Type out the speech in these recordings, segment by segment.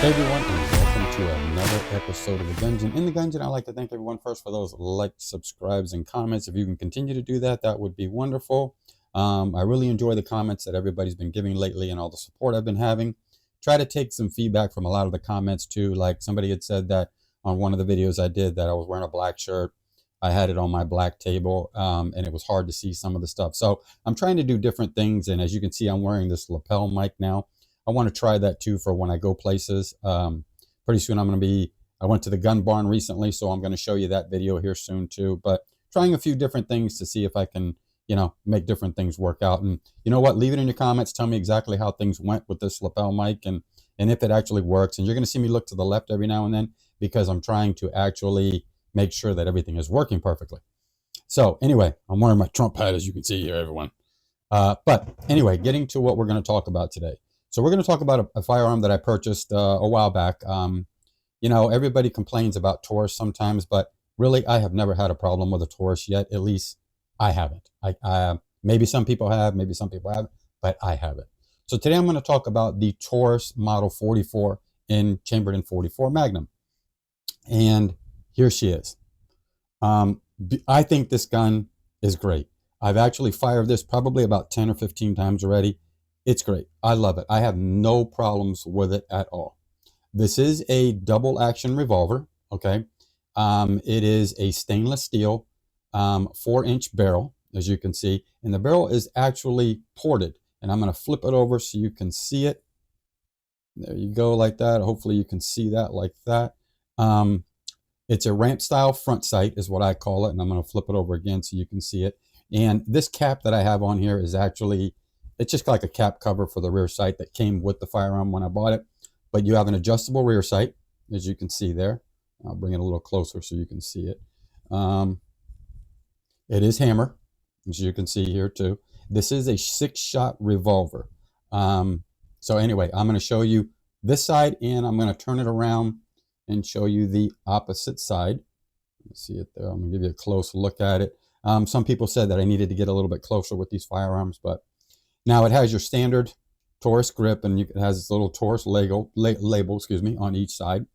Hey everyone, and welcome to another episode of The Gungeon. In The Gungeon, I'd like to thank everyone first for those likes, subscribes, and comments. If you can continue to do that, that would be wonderful. I really enjoy the comments that everybody's been giving lately and all the support I've been having. Try to take some feedback from a lot of the comments too. Like somebody had said that on one of the videos I did that I was wearing a black shirt. I had it on my black table, and it was hard to see some of the stuff. So I'm trying to do different things, and as you can see, I'm wearing this lapel mic now. I want to try that too for when I go places. Pretty soon I went to the gun barn recently, so I'm going to show you that video here soon too. But trying a few different things to see if I can, make different things work out. And you know what? Leave it in your comments. Tell me exactly how things went with this lapel mic and if it actually works. And you're going to see me look to the left every now and then because I'm trying to actually make sure that everything is working perfectly. So anyway, I'm wearing my Trump hat, as you can see here, everyone. But anyway, getting to what we're going to talk about today. So we're going to talk about a firearm that I purchased a while back. Everybody complains about Taurus sometimes, but really I have never had a problem with a Taurus yet. At least I haven't. Maybe some people have, maybe some people haven't, but I haven't. So today I'm going to talk about the Taurus Model 44 in chambered in .44 Magnum. And here she is. I think this gun is great. I've actually fired this probably about 10 or 15 times already. It's great. I love it. I have no problems with it at all. This is a double action revolver. Okay. It is a stainless steel 4-inch barrel, as you can see. And the barrel is actually ported. And I'm going to flip it over so you can see it. There you go, like that. Hopefully you can see that like that. It's a ramp style front sight is what I call it. And I'm going to flip it over again so you can see it. And this cap that I have on here is actually, it's just like a cap cover for the rear sight that came with the firearm when I bought it. But you have an adjustable rear sight, as you can see there. I'll bring it a little closer so you can see it. It is hammer, as you can see here too. This is a 6-shot revolver. So anyway, I'm going to show you this side, and I'm going to turn it around and show you the opposite side. You see it there. I'm going to give you a close look at it. Some people said that I needed to get a little bit closer with these firearms, but now it has your standard Taurus grip, and it has this little Taurus label, on each side.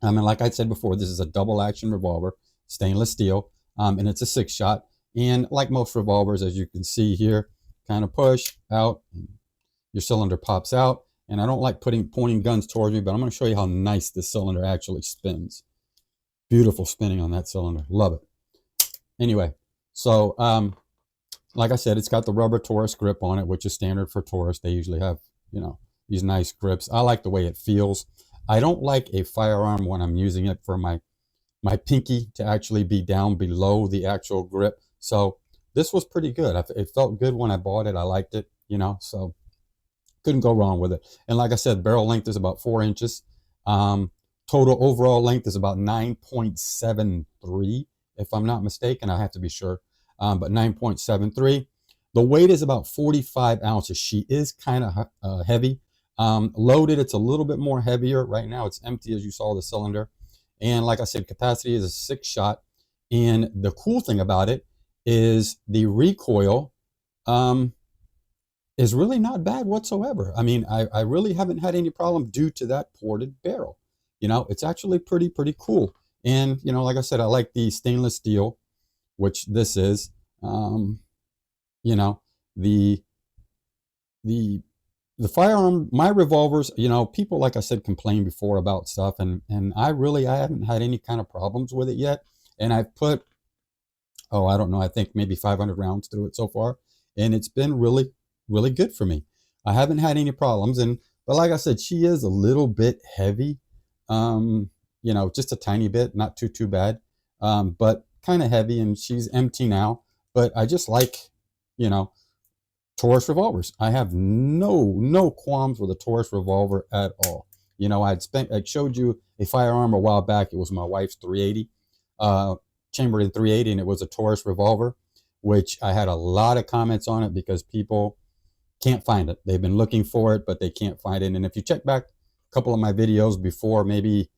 And like I said before, this is a double action revolver, stainless steel, and it's a 6-shot. And like most revolvers, as you can see here, kind of push out, and your cylinder pops out. And I don't like pointing guns towards me, but I'm going to show you how nice this cylinder actually spins. Beautiful spinning on that cylinder. Love it. Anyway, so like I said, it's got the rubber Taurus grip on it, which is standard for Taurus. They usually have, these nice grips. I like the way it feels. I don't like a firearm when I'm using it for my pinky to actually be down below the actual grip. So this was pretty good. It felt good when I bought it. I liked it, so couldn't go wrong with it. And like I said, barrel length is about 4 inches. Total overall length is about 9.73, if I'm not mistaken. I have to be sure. But 9.73. The weight is about 45 ounces. She is kind of heavy. Loaded, it's a little bit more heavier. Right now it's empty, as you saw the cylinder. And like I said, capacity is a 6-shot. And the cool thing about it is the recoil is really not bad whatsoever. I mean, I really haven't had any problem due to that ported barrel. It's actually pretty cool. And, like I said, I like the stainless steel, which this is. The firearm, my revolvers, people, like I said, complain before about stuff, and I haven't had any kind of problems with it yet. And I've put, I don't know, I think maybe 500 rounds through it so far, and it's been really good for me. I haven't had any problems, but like I said, she is a little bit heavy, just a tiny bit, not too bad, but kind of heavy, and she's empty now. But I just like, Taurus revolvers. I have no qualms with a Taurus revolver at all. I showed you a firearm a while back. It was my wife's 380, chambered in .380, and it was a Taurus revolver, which I had a lot of comments on it because people can't find it. They've been looking for it, but they can't find it. And if you check back a couple of my videos before, maybe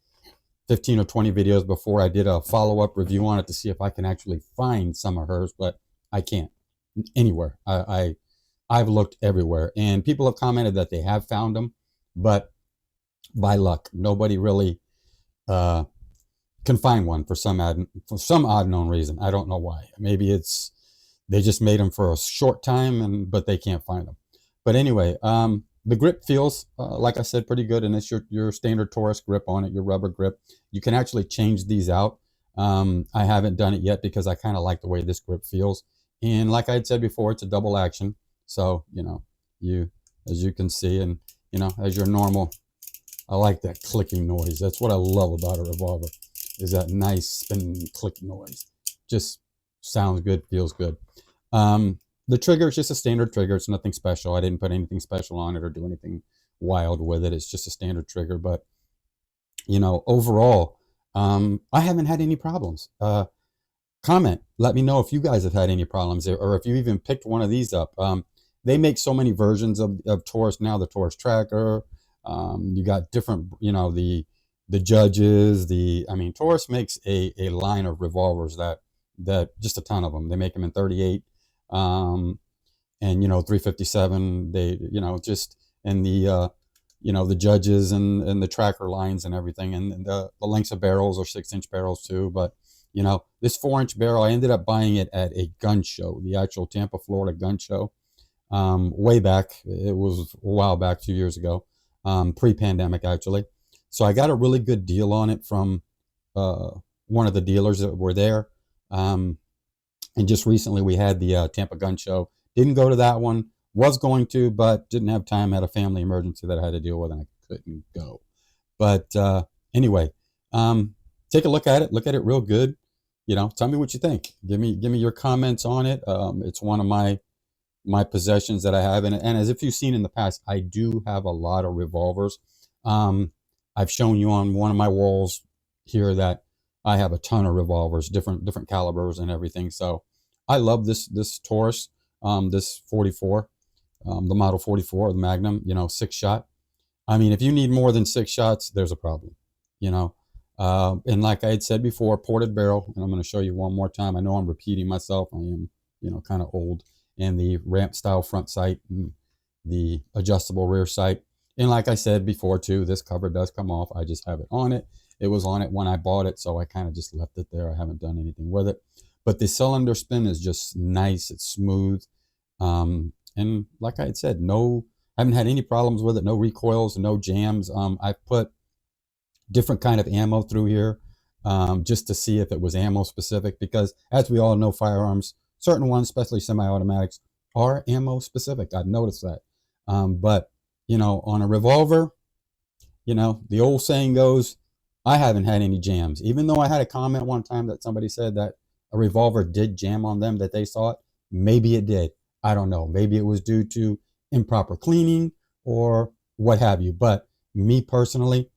15 or 20 videos before, I did a follow-up review on it to see if I can actually find some of hers, but I can't anywhere. I've looked everywhere, and people have commented that they have found them, but by luck. Nobody really uh, can find one for some odd known reason. I don't know why. Maybe it's they just made them for a short time, but they can't find them. But anyway, the grip feels like I said, pretty good, and it's your standard Taurus grip on it, your rubber grip. You can actually change these out. I haven't done it yet because I kind of like the way this grip feels. And like I had said before, it's a double action. So, you, as you can see, and, as your normal, I like that clicking noise. That's what I love about a revolver, is that nice spinning click noise. Just sounds good, feels good. The trigger is just a standard trigger. It's nothing special. I didn't put anything special on it or do anything wild with it. It's just a standard trigger. But, overall, I haven't had any problems. Comment, let me know if you guys have had any problems, or if you even picked one of these up. They make so many versions of Taurus now. The Taurus Tracker, you got different, the Judges, Taurus makes a line of revolvers that just a ton of them. They make them in 38 and 357. They just, and the Judges and the Tracker lines and everything, and the lengths of barrels are 6-inch barrels too. But this 4-inch barrel, I ended up buying it at a gun show, the actual Tampa, Florida gun show. Way back, it was a while back, 2 years ago, pre-pandemic actually. So I got a really good deal on it from one of the dealers that were there. And just recently we had the Tampa gun show. Didn't go to that one, was going to, but didn't have time, had a family emergency that I had to deal with, and I couldn't go. But anyway, take a look at it real good. Tell me what you think. Give me your comments on it. It's one of my possessions that I have, and as if you've seen in the past, I do have a lot of revolvers. I've shown you on one of my walls here that I have a ton of revolvers, different calibers and everything. So I love this Taurus, this 44, the model 44, the Magnum, 6-shot. If you need more than 6 shots, there's a problem, and like I had said before, ported barrel, and I'm going to show you one more time. I know I'm repeating myself. I am, kind of old. And the ramp style front sight, and the adjustable rear sight. And like I said before too, this cover does come off. I just have it on it. It was on it when I bought it, so I kind of just left it there. I haven't done anything with it. But the cylinder spin is just nice. It's smooth. And like I had said, I haven't had any problems with it. No recoils, no jams. I've put different kind of ammo through here just to see if it was ammo specific, because as we all know, firearms, certain ones, especially semi-automatics, are ammo specific. I've noticed that. But, on a revolver, the old saying goes, I haven't had any jams. Even though I had a comment one time that somebody said that a revolver did jam on them, that they saw it. Maybe it did. I don't know. Maybe it was due to improper cleaning or what have you. But me personally,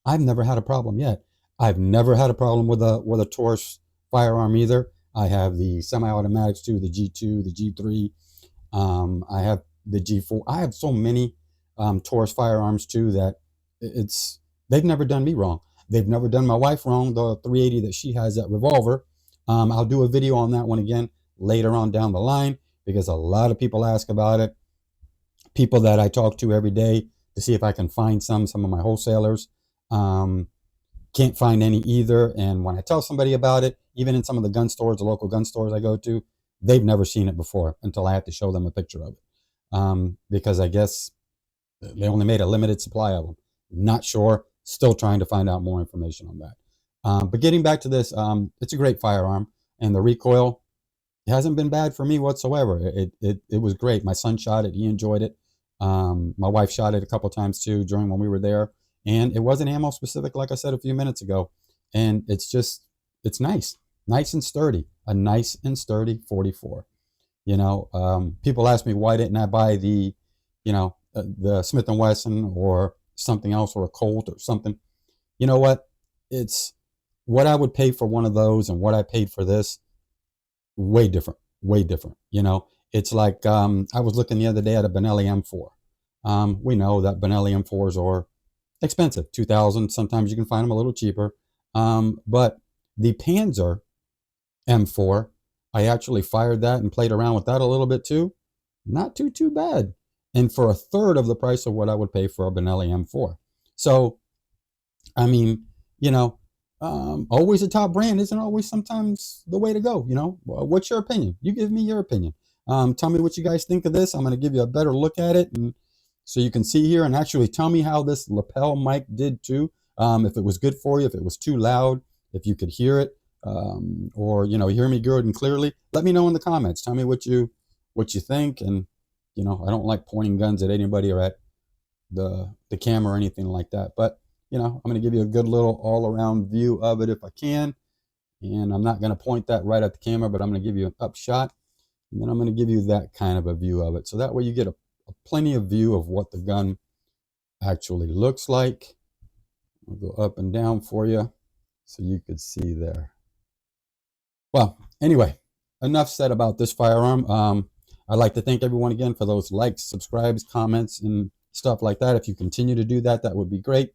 I've never had a problem yet. I've never had a problem with a Taurus firearm either. I have the semi-automatics too, the G2, the G3. I have the G4. I have so many Taurus firearms too that they've never done me wrong. They've never done my wife wrong. The 380 that she has, that revolver. I'll do a video on that one again later on down the line, because a lot of people ask about it. People that I talk to every day to see if I can find some of my wholesalers. Can't find any either. And when I tell somebody about it, even in some of the gun stores, the local gun stores I go to, they've never seen it before until I have to show them a picture of it. Because I guess they only made a limited supply of them. Not sure. Still trying to find out more information on that. But getting back to this, it's a great firearm, and the recoil hasn't been bad for me whatsoever. It was great. My son shot it. He enjoyed it. My wife shot it a couple times too during when we were there. And it wasn't ammo specific, like I said a few minutes ago. And it's nice and sturdy, a nice and sturdy 44. People ask me, why didn't I buy the Smith & Wesson or something else, or a Colt or something? You know what? It's what I would pay for one of those and what I paid for this, way different. It's like, I was looking the other day at a Benelli M4. We know that Benelli M4s are expensive, $2,000. Sometimes you can find them a little cheaper. But the Panzer M4, I actually fired that and played around with that a little bit too. Not too bad. And for a third of the price of what I would pay for a Benelli M4. So, I mean, you know, always a top brand isn't always sometimes the way to go. What's your opinion? You give me your opinion. Tell me what you guys think of this. I'm going to give you a better look at it, and so you can see here, and actually tell me how this lapel mic did too. If it was good for you, if it was too loud, if you could hear it, or hear me good and clearly. Let me know in the comments. Tell me what you think, and I don't like pointing guns at anybody or at the camera or anything like that, but I'm going to give you a good little all-around view of it if I can. And I'm not going to point that right at the camera, but I'm going to give you an up shot, and then I'm going to give you that kind of a view of it, so that way you get a plenty of view of what the gun actually looks like. I'll go up and down for you so you could see there. Well, anyway, enough said about this firearm. I'd like to thank everyone again for those likes, subscribes, comments, and stuff like that. If you continue to do that, that would be great.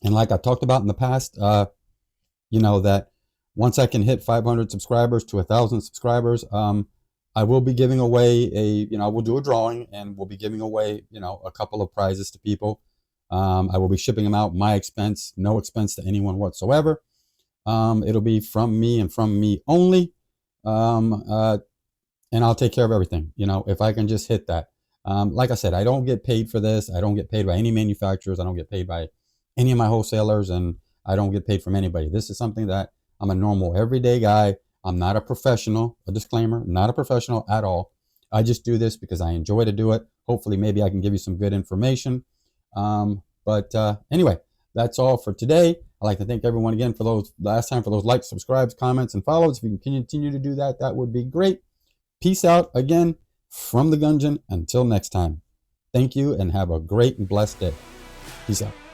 And like I talked about in the past, that once I can hit 500 subscribers to 1,000 subscribers, I will be giving away I will do a drawing, and we'll be giving away, a couple of prizes to people. I will be shipping them out, my expense, no expense to anyone whatsoever. It'll be from me and from me only. And I'll take care of everything, if I can just hit that. Like I said, I don't get paid for this. I don't get paid by any manufacturers. I don't get paid by any of my wholesalers, and I don't get paid from anybody. This is something that I'm a normal, everyday guy. I'm not a professional, a disclaimer, not a professional at all. I just do this because I enjoy to do it. Hopefully, maybe I can give you some good information. But anyway, that's all for today. I'd like to thank everyone again for those likes, subscribes, comments, and follows. If you can continue to do that, that would be great. Peace out again from the Gungeon. Until next time. Thank you, and have a great and blessed day. Peace out.